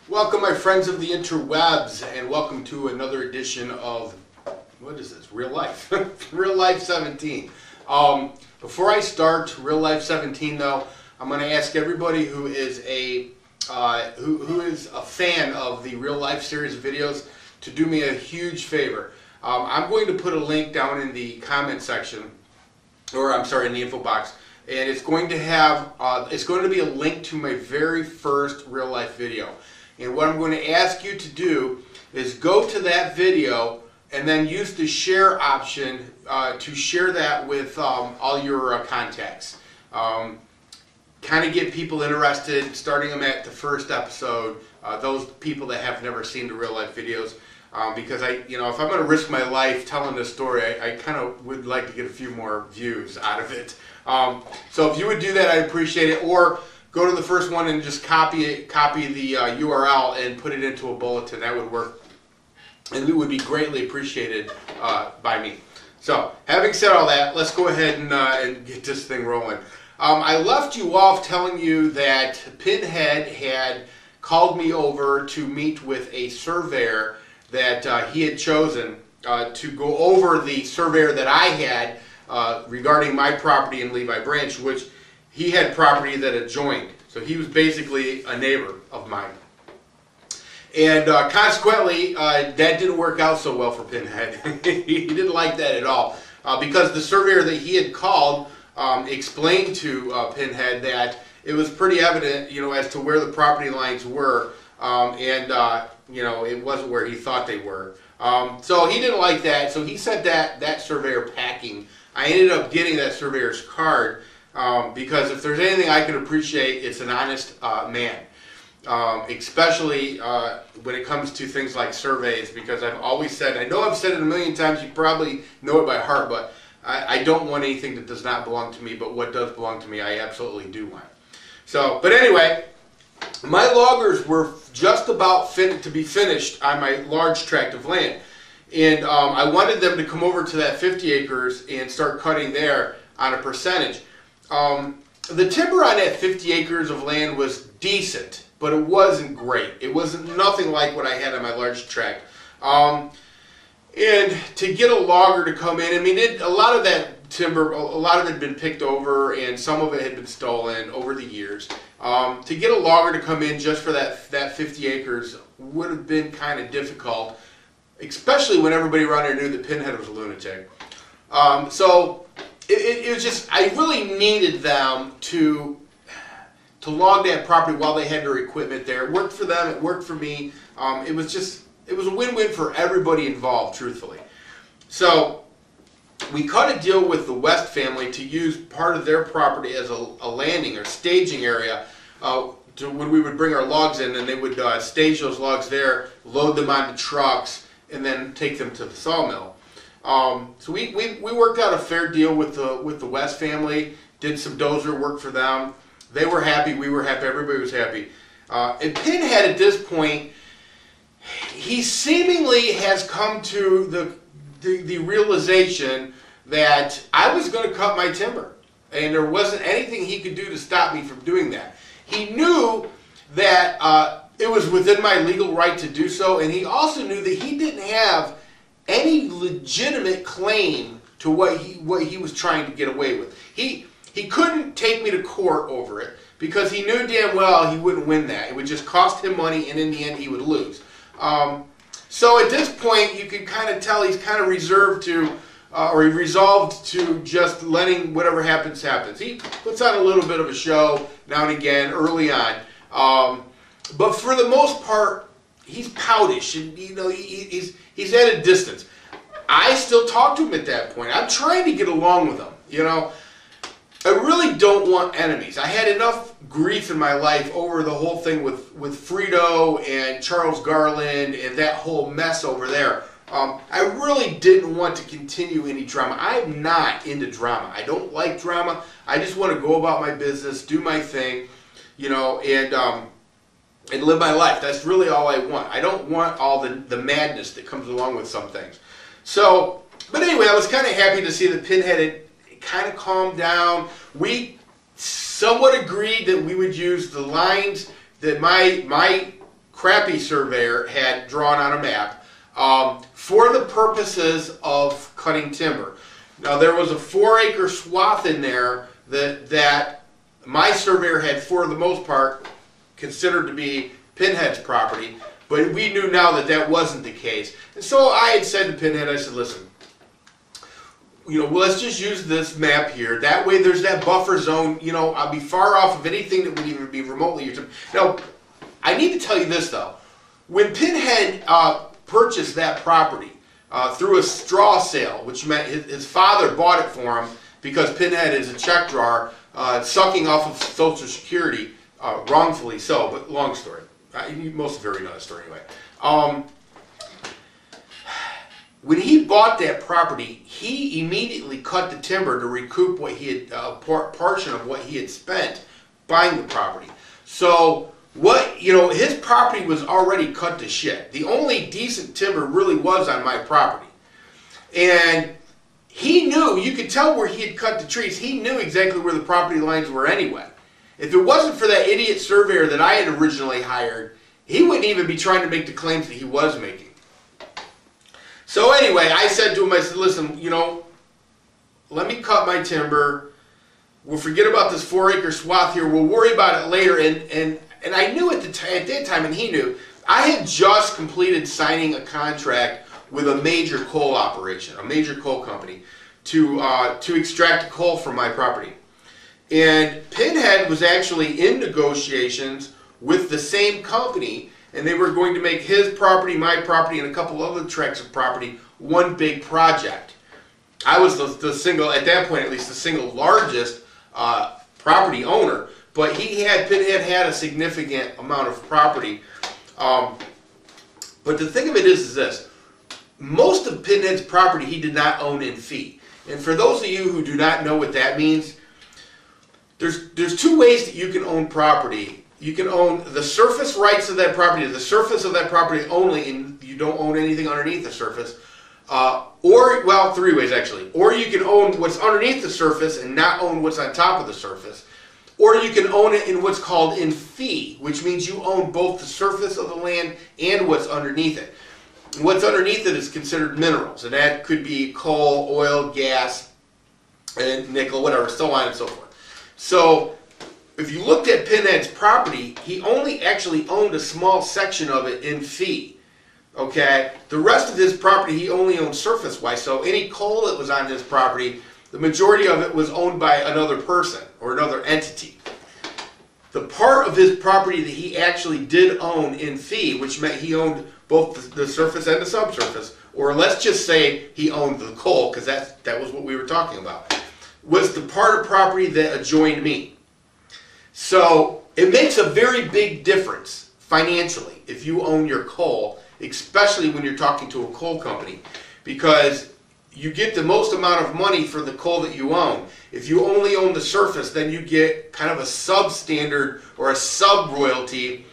Welcome, my friends of the interwebs, and welcome to another edition of, what is this, Real Life? Real Life 17. Before I start Real Life 17, though, I'm going to ask everybody who is a fan of the Real Life series of videos to do me a huge favor. I'm going to put a link down in the comment section, or I'm sorry, in the info box, and it's going to have it's going to be a link to my very first Real Life video. And what I'm going to ask you to do is go to that video and then use the share option to share that with all your contacts. Kind of get people interested, starting them at the first episode, those people that have never seen the Real Life videos. Because if I'm going to risk my life telling this story, I kind of would like to get a few more views out of it. So if you would do that, I'd appreciate it. Or go to the first one and just copy the URL and put it into a bulletin. That would work, and it would be greatly appreciated by me. So, having said all that, let's go ahead and get this thing rolling. I left you off telling you that Pinhead had called me over to meet with a surveyor that he had chosen to go over the surveyor that I had regarding my property in Levi Branch, which he had property that adjoined. So he was basically a neighbor of mine. And consequently, that didn't work out so well for Pinhead. He didn't like that at all. Because the surveyor that he had called explained to Pinhead that it was pretty evident, as to where the property lines were. It wasn't where he thought they were. So he didn't like that. So he sent that surveyor packing. I ended up getting that surveyor's card. Because if there's anything I can appreciate, it's an honest man. Especially when it comes to things like surveys, because I've always said, I know I've said it a million times, you probably know it by heart, but I don't want anything that does not belong to me, but what does belong to me, I absolutely do want. So, but anyway, my loggers were just about to be finished on my large tract of land. And I wanted them to come over to that 50 acres and start cutting there on a percentage. The timber on that 50 acres of land was decent, but it wasn't great. It wasn't nothing like what I had on my large tract. And to get a logger to come in, a lot of that timber, a lot of it had been picked over, and some of it had been stolen over the years. To get a logger to come in just for that 50 acres would have been kind of especially when everybody around there knew that Pinhead was a lunatic. It was just, I really needed them to log that property while they had their equipment there. It worked for them, it worked for me. It was a win-win for everybody involved, truthfully. So we cut a deal with the West family to use part of their property as a landing or staging area when we would bring our logs in, and they would stage those logs there, load them onto trucks, and then take them to the sawmill. So we worked out a fair deal with the West family, did some dozer work for them. They were happy, we were happy, everybody was happy. And Pinhead at this point, he seemingly has come to the realization that I was going to cut my timber. And there wasn't anything he could do to stop me from doing that. He knew that it was within my legal right to do so, and he also knew that he didn't have any legitimate claim to what he was trying to get away with. He couldn't take me to court over it because he knew damn well he wouldn't win that. It would just cost him money, and in the end he would lose. So at this point you can kind of tell he's kind of reserved to, or he resolved to just letting whatever happens happens. He puts on a little bit of a show now and again early on, but for the most part he's poutish, and he's at a distance. I still talk to him at that point. I'm trying to get along with him. I really don't want enemies. I had enough grief in my life over the whole thing with Frito and Charles Garland and that whole mess over there. I really didn't want to continue any drama. I'm not into drama. I don't like drama. I just want to go about my business, do my thing, and live my life. That's really all I want. I don't want all the madness that comes along with some things. So, but anyway, I was kind of happy to see that Pinhead had kind of calmed down. We somewhat agreed that we would use the lines that my crappy surveyor had drawn on a map for the purposes of cutting timber. Now there was a 4-acre swath in there that my surveyor had, for the most part, considered to be Pinhead's property, but we knew now that that wasn't the case. And so I had said to Pinhead, I said, listen, well, let's just use this map here. That way there's that buffer zone. I'll be far off of anything that would even be remotely your timber. Now, I need to tell you this, though. When Pinhead purchased that property through a straw sale, which meant his father bought it for him because Pinhead is a check drawer, sucking off of Social Security, wrongfully so, but long story. Most of everybody knows that story anyway. When he bought that property, he immediately cut the timber to recoup what he had, portion of what he had spent buying the property. So his property was already cut to shit. The only decent timber really was on my property. And he knew, you could tell where he had cut the trees. He knew exactly where the property lines were anyway. If it wasn't for that idiot surveyor that I had originally hired, he wouldn't even be trying to make the claims that he was making. So anyway, I said to him, I said, listen, let me cut my timber. We'll forget about this 4-acre swath here. We'll worry about it later. And I knew at that time, and he knew, I had just completed signing a contract with a major coal operation, a major coal company, to extract coal from my property. And Pinhead was actually in negotiations with the same company, and they were going to make his property, my property, and a couple other tracts of property one big project. I was the single, at that point at least, the single largest property owner, but Pinhead had a significant amount of property. But the thing of it is this: most of Pinhead's property he did not own in fee. And for those of you who do not know what that means, there's two ways that you can own property. You can own the surface rights of that property, the surface of that property only, and you don't own anything underneath the surface. Well, 3 ways actually. Or you can own what's underneath the surface and not own what's on top of the surface. Or you can own it in what's called in fee, which means you own both the surface of the land and what's underneath it. What's underneath it is considered minerals, and that could be coal, oil, gas, and nickel, whatever, so on and so forth. So if you looked at Pinhead's property, he only actually owned a small section of it in fee. Okay? The rest of his property he only owned surface-wise, so any coal that was on his property, the majority of it was owned by another person or another entity. The part of his property that he actually did own in fee, which meant he owned both the surface and the subsurface, or let's just say he owned the coal, because that was what we were talking about, was the part of property that adjoined me. So it makes a very big difference financially if you own your coal, especially when you're talking to a coal company, because you get the most amount of money for the coal that you own. If you only own the surface, then you get kind of a substandard or a sub-royalty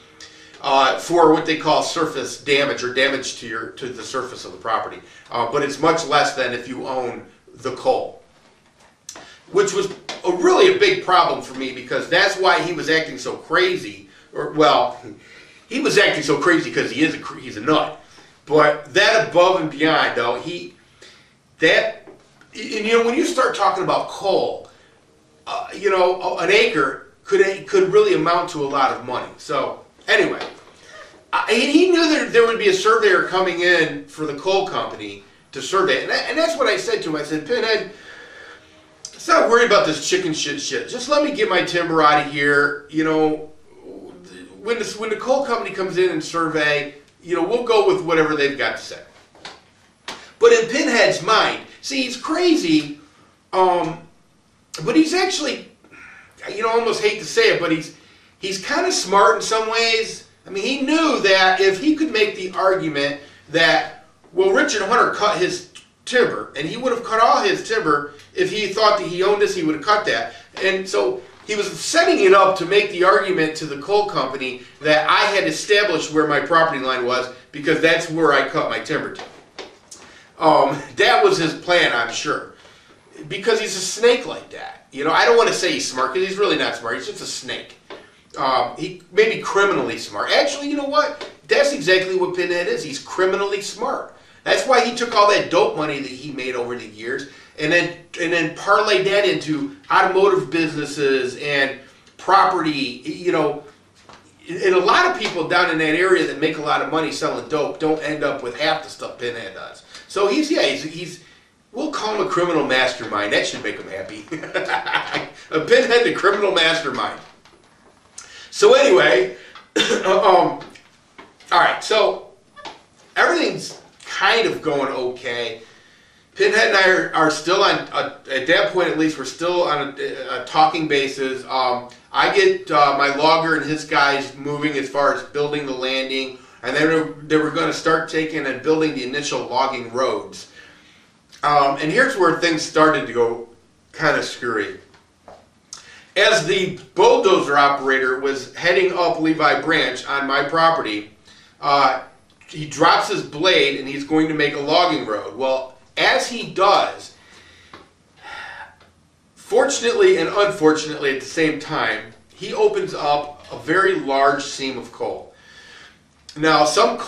for what they call surface damage, or damage to the surface of the property. But it's much less than if you own the coal, which was really a big problem for me, because that's why he was acting so crazy. He was acting so crazy because he's a nut. But that above and beyond, though, when you start talking about coal, an acre could really amount to a lot of money. So anyway, he knew that there would be a surveyor coming in for the coal company to survey it. And that's what I said to him. I said, Pinhead, let's not worry about this chicken shit. Just let me get my timber out of here. When the coal company comes in and survey, we'll go with whatever they've got to say. But in Pinhead's mind, see, he's crazy, but he's actually, I almost hate to say it, but he's kind of smart in some ways. I mean, he knew that if he could make the argument that, well, Richard Hunter cut his timber, and he would have cut all his timber if he thought that he owned this, he would have cut that. And so he was setting it up to make the argument to the coal company that I had established where my property line was, because that's where I cut my timber to. That was his plan, I'm sure. Because he's a snake like that. I don't want to say he's smart, because he's really not smart. He's just a snake. He may be criminally smart. Actually, you know what? that's exactly what Pinhead is. He's criminally smart. That's why he took all that dope money that he made over the years and then parlayed that into automotive businesses and property. You know, and a lot of people down in that area that make a lot of money selling dope don't end up with half the stuff Pinhead does. So he's we'll call him a criminal mastermind. That should make him happy. A Pinhead, the criminal mastermind. So anyway, all right, so everything's kind of going okay. Pinhead and I are still on, at that point at least, we're still on a talking basis. I get my logger and his guys moving as far as building the landing, and then they were going to start taking and building the initial logging roads. And here's where things started to go kind of screwy. As the bulldozer operator was heading up Levi Branch on my property, he drops his blade and he's going to make a logging road. Well, as he does, fortunately and unfortunately at the same time, he opens up a very large seam of coal. Now, some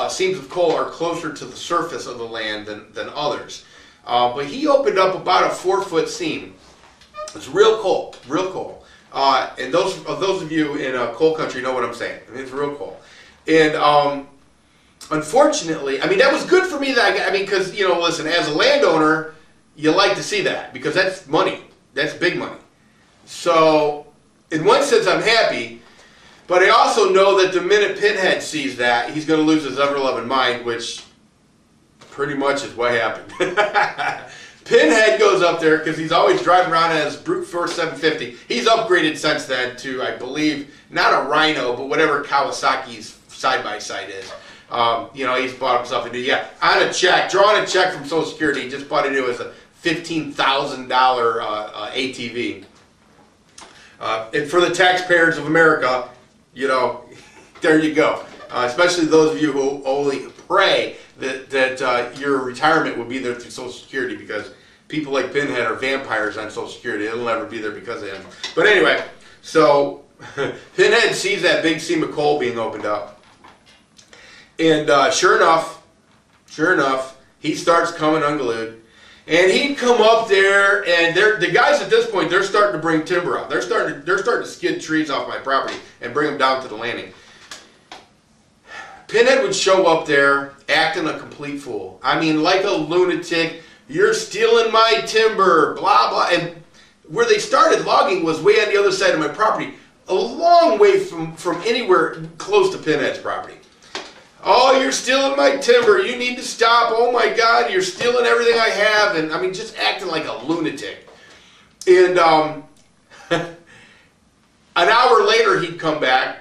seams of coal are closer to the surface of the land than others. But he opened up about a 4-foot seam. It's real coal, real coal. And those of you in coal country know what I'm saying. I mean, it's real coal. And unfortunately, I mean, that was good for me. Because, you know, listen, as a landowner, you like to see that because that's money. That's big money. So, in one sense, I'm happy. But I also know that the minute Pinhead sees that, he's going to lose his ever-loving mind, which pretty much is what happened. Pinhead goes up there because he's always driving around in his brute force 750. He's upgraded since then to, I believe, not a Rhino, but whatever Kawasaki's side-by-side is. You know, he's bought himself a new, on a check, drawing a check from Social Security. He just bought a new as a $15,000 ATV. And for the taxpayers of America, you know, there you go. Especially those of you who only pray that your retirement will be there through Social Security, because people like Pinhead are vampires on Social Security. It'll never be there because of him. But anyway, so Pinhead sees that big seam of coal being opened up. And sure enough, he starts coming unglued. And he'd come up there, and the guys at this point, they're starting to bring timber out. They're starting to skid trees off my property and bring them down to the landing. Pinhead would show up there acting a complete fool. I mean, like a lunatic. You're stealing my timber, blah, blah. And where they started logging was way on the other side of my property, a long way from anywhere close to Pinhead's property. Oh, you're stealing my timber. You need to stop. Oh, my God, you're stealing everything I have. And, I mean, just acting like a lunatic. And an hour later, he'd come back,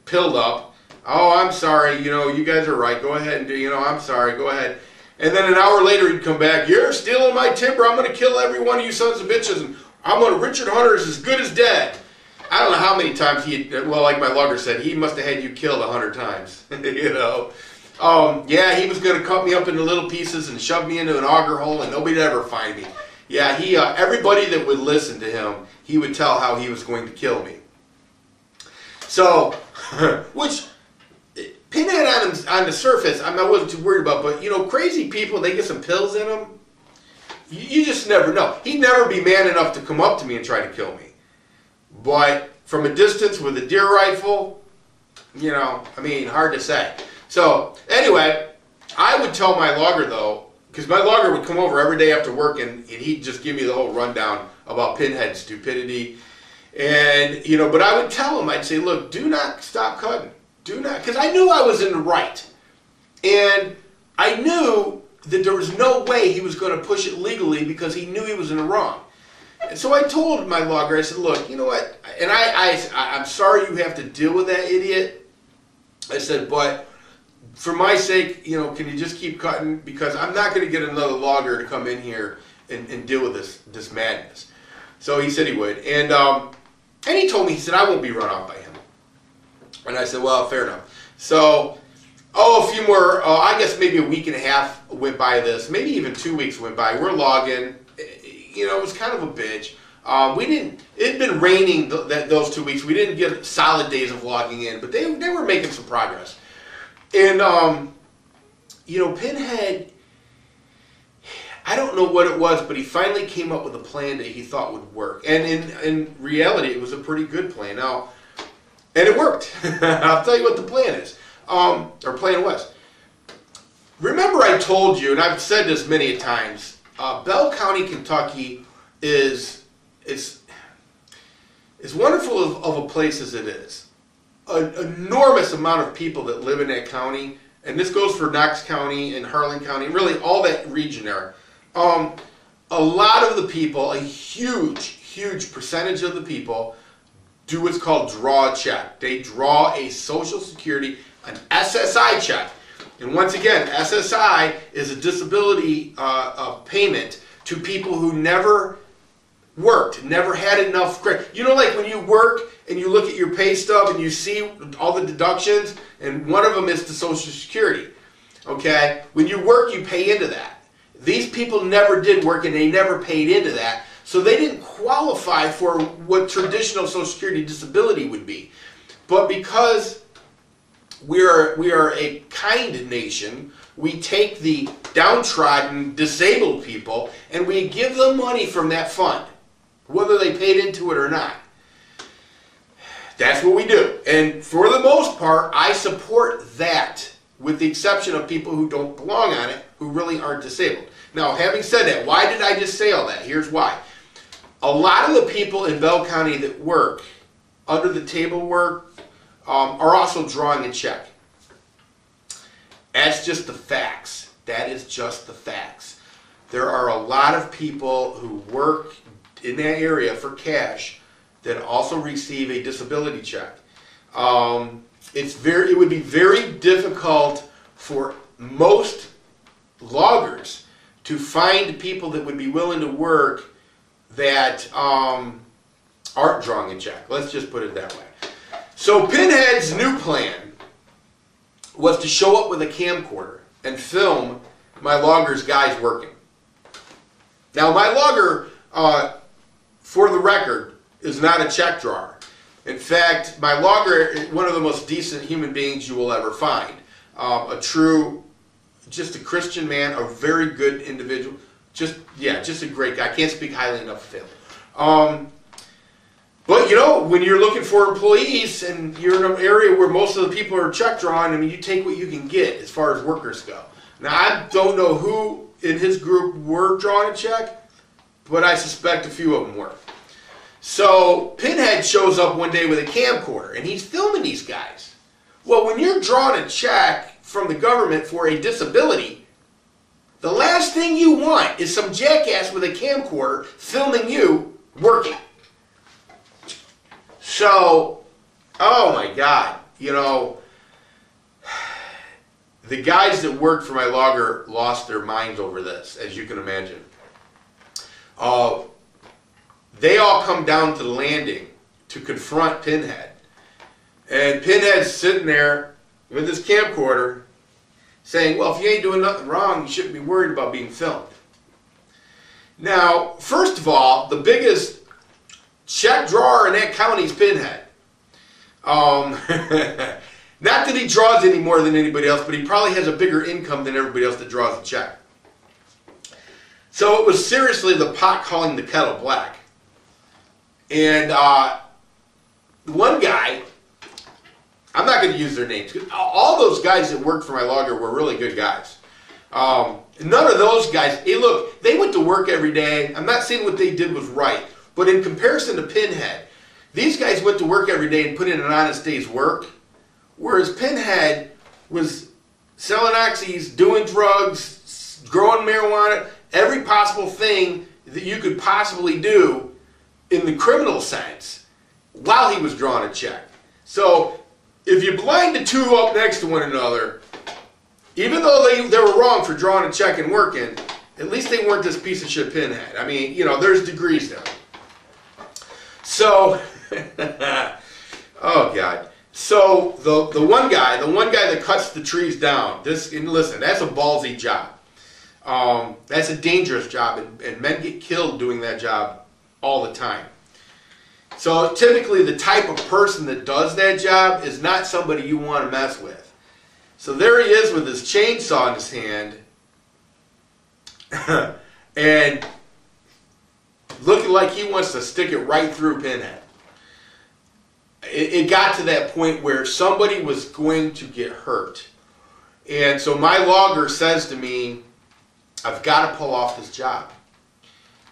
pilled up. Oh, I'm sorry. You know, you guys are right. Go ahead and do, you know, I'm sorry. Go ahead. And then an hour later, he'd come back. You're stealing my timber. I'm going to kill every one of you sons of bitches. And Richard Hunter is as good as dead. I don't know how many times well, like my logger said, he must have had you killed 100 times, you know. Yeah, he was going to cut me up into little pieces and shove me into an auger hole, and nobody'd ever find me. Yeah, everybody that would listen to him, he would tell how he was going to kill me. So, which, Pinhead on the surface, I wasn't too worried about, but, you know, crazy people, they get some pills in them. You just never know. He'd never be man enough to come up to me and try to kill me. But from a distance with a deer rifle, you know, I mean, hard to say. So, anyway, I would tell my logger, though, because my logger would come over every day after work, and he'd just give me the whole rundown about Pinhead's stupidity. And, you know, but I would tell him, I'd say, look, do not stop cutting. Do not, because I knew I was in the right. And I knew that there was no way he was going to push it legally because he knew he was in the wrong. And so I told my logger, I said, look, you know what, and I'm sorry you have to deal with that idiot. I said, but for my sake, you know, can you just keep cutting? Because I'm not going to get another logger to come in here and deal with this madness. So he said he would. And he told me, he said, I won't be run off by him. And I said, well, fair enough. So, a few more, I guess maybe a week and a half went by this. Maybe even 2 weeks went by. We're logging. You know, it was kind of a bitch. We didn't. It'd been raining those 2 weeks. We didn't get solid days of logging in, but they were making some progress. And Pinhead, I don't know what it was, but he finally came up with a plan that he thought would work. And in reality, it was a pretty good plan. Now, and it worked. I'll tell you what the plan is, or plan was. Remember I told you, and I've said this many times, Bell County, Kentucky is wonderful of a place as it is. An enormous amount of people that live in that county, and this goes for Knox County and Harlan County, really all that region there. A lot of the people, a huge percentage of the people, do what's called draw a check. They draw a Social Security, an SSI check. And once again, SSI is a disability payment to people who never worked, never had enough credit. You know, like when you work and you look at your pay stub and you see all the deductions, and one of them is the Social Security. Okay? When you work, you pay into that. These people never did work and they never paid into that, so they didn't qualify for what traditional Social Security disability would be. But because we are a kind nation, we take the downtrodden, disabled people, and we give them money from that fund, whether they paid into it or not. That's what we do. And for the most part, I support that, with the exception of people who don't belong on it, who really aren't disabled. Now, having said that, why did I just say all that? Here's why. A lot of the people in Bell County that work, under the table work, are also drawing a check. That's just the facts. That is just the facts. There are a lot of people who work in that area for cash that also receive a disability check. It would be very difficult for most loggers to find people that would be willing to work that aren't drawing a check. Let's just put it that way. So Pinhead's new plan was to show up with a camcorder and film my logger's guys working. Now, my logger, for the record, is not a check drawer. In fact, my logger is one of the most decent human beings you will ever find. Just a Christian man, a very good individual. Just a great guy. I can't speak highly enough of him. But you know, when you're looking for employees and you're in an area where most of the people are check drawing, I mean, you take what you can get as far as workers go. Now, I don't know who in his group were drawing a check, but I suspect a few of them were. So Pinhead shows up one day with a camcorder, and he's filming these guys. Well, when you're drawing a check from the government for a disability, the last thing you want is some jackass with a camcorder filming you working. So, oh my God, you know, the guys that worked for my logger lost their minds over this, as you can imagine. They all come down to the landing to confront Pinhead. And Pinhead's sitting there with his camcorder saying, well, if you ain't doing nothing wrong, you shouldn't be worried about being filmed. Now, first of all, the biggest check drawer in that county is Pinhead. Not that he draws any more than anybody else, but he probably has a bigger income than everybody else that draws a check. So it was seriously the pot calling the kettle black. And one guy, I'm not going to use their names, because all those guys that worked for my logger were really good guys. None of those guys, hey look, they went to work every day. I'm not saying what they did was right, but in comparison to Pinhead, these guys went to work every day and put in an honest day's work, whereas Pinhead was selling oxys, doing drugs, growing marijuana, every possible thing that you could possibly do in the criminal sense while he was drawing a check. So if you blind the two up next to one another, even though they were wrong for drawing a check and working, at least they weren't this piece of shit Pinhead. I mean, you know, there's degrees there. So, oh God. So the one guy that cuts the trees down, and listen, that's a ballsy job. That's a dangerous job, and men get killed doing that job all the time. So typically the type of person that does that job is not somebody you want to mess with. So there he is with his chainsaw in his hand and looking like he wants to stick it right through Pinhead. It got to that point where somebody was going to get hurt. And so my logger says to me, I've got to pull off this job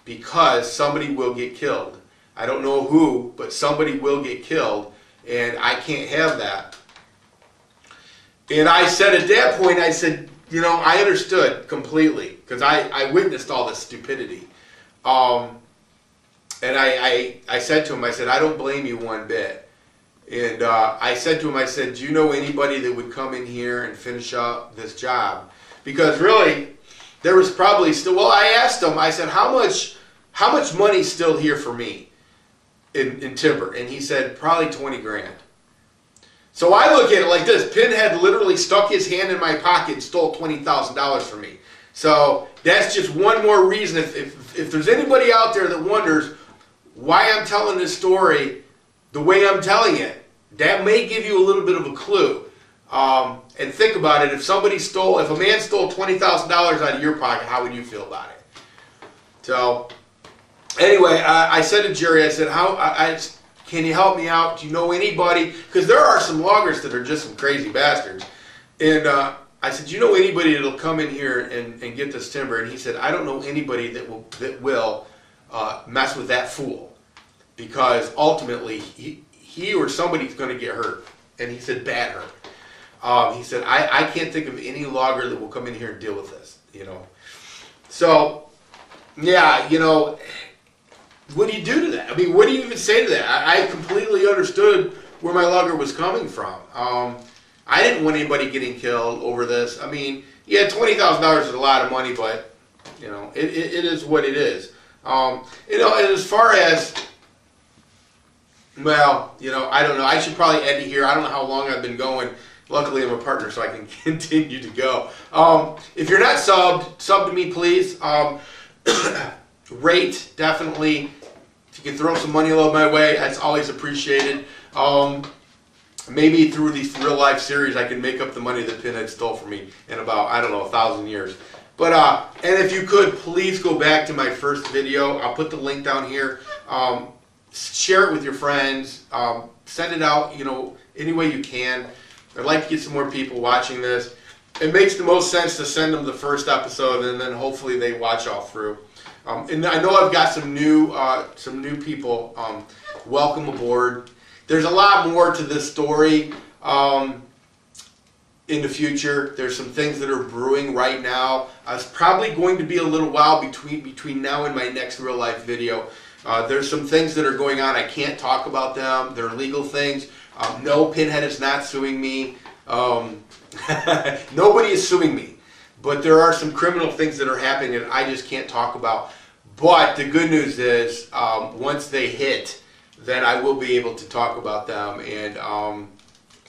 because somebody will get killed. I don't know who, but somebody will get killed, and I can't have that. And I said at that point, I said, you know, I understood completely because I witnessed all this stupidity. And I said to him, I said, I don't blame you one bit. And I said to him, I said, do you know anybody that would come in here and finish up this job? Because really, there was probably still, well, I asked him, I said, how much money's still here for me in timber? And he said, probably 20 grand. So I look at it like this. Pinhead literally stuck his hand in my pocket and stole $20,000 from me. So that's just one more reason. If there's anybody out there that wonders why I'm telling this story the way I'm telling it, that may give you a little bit of a clue. And think about it. If a man stole $20,000 out of your pocket, how would you feel about it? So anyway, I said to Jerry, I said, can you help me out? Do you know anybody? Because there are some loggers that are just some crazy bastards. And I said, do you know anybody that'll come in here and get this timber? And he said, I don't know anybody that will mess with that fool. Because ultimately, he or somebody's going to get hurt. And he said, bad hurt. He said, I can't think of any logger that will come in here and deal with this, you know. So, yeah, you know, what do you do to that? I mean, what do you even say to that? I completely understood where my logger was coming from. I didn't want anybody getting killed over this. I mean, yeah, $20,000 is a lot of money, but, you know, it is what it is. You know, and as far as, well, you know, I don't know. I should probably end it here. I don't know how long I've been going. Luckily, I'm a partner, so I can continue to go. If you're not subbed, sub to me, please. Rate, definitely. If you can throw some money along my way, that's always appreciated. Maybe through these real-life series, I can make up the money that Pinhead stole from me in about, I don't know, 1,000 years. But, and if you could, please go back to my first video. I'll put the link down here. Share it with your friends. Send it out, you know, any way you can. I'd like to get some more people watching this. It makes the most sense to send them the first episode, and then hopefully they watch all through. And I know I've got some new people. Welcome aboard. There's a lot more to this story in the future. There's some things that are brewing right now. It's probably going to be a little while between now and my next real life video. There's some things that are going on. I can't talk about them. They're legal things. No, Pinhead is not suing me. Nobody is suing me. But there are some criminal things that are happening that I just can't talk about. But the good news is, once they hit, then I will be able to talk about them. And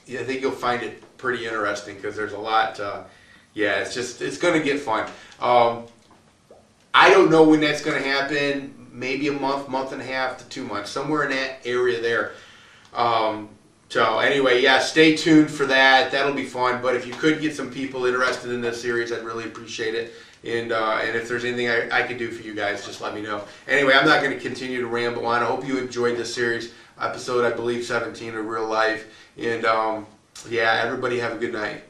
yeah, I think you'll find it pretty interesting because there's a lot. Yeah, it's going to get fun. I don't know when that's going to happen. Maybe a month and a half to 2 months, somewhere in that area there. So anyway, yeah, stay tuned for that. That'll be fun. But if you could get some people interested in this series, I'd really appreciate it. And if there's anything I can do for you guys, just let me know. Anyway, I'm not going to continue to ramble on. I hope you enjoyed this series, episode, I believe, 17 of Real Life. And yeah, everybody have a good night.